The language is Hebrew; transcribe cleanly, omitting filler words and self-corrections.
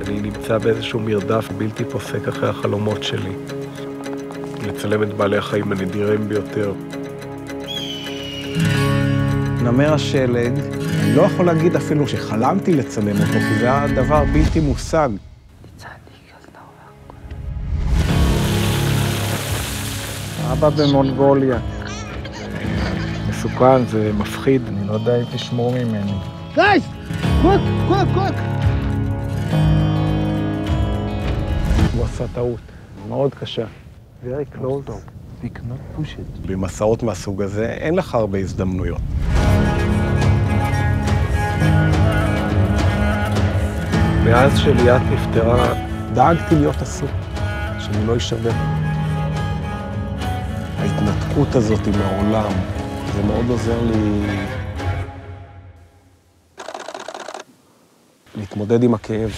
אני נמצא באיזשהו מרדף בלתי פוסק אחרי החלומות שלי. לצלם את בעלי החיים הנדירים ביותר. נמר השלג, אני לא יכול להגיד אפילו שחלמתי לצלם אותו, כי זה היה דבר בלתי מושג. אבא במונגוליה. מסוכן, זה מפחיד, אני לא יודע אם תשמור ממני. Guys, quick! הוא עשה טעות, מאוד קשה. Very close. We cannot push it. במסעות מהסוג הזה אין לך הרבה הזדמנויות. מאז שליאת נפטרה, דאגתי להיות עסוק, שאני לא אשבר. ההתנתקות הזאת מהעולם, זה מאוד עוזר לי להתמודד עם הכאב.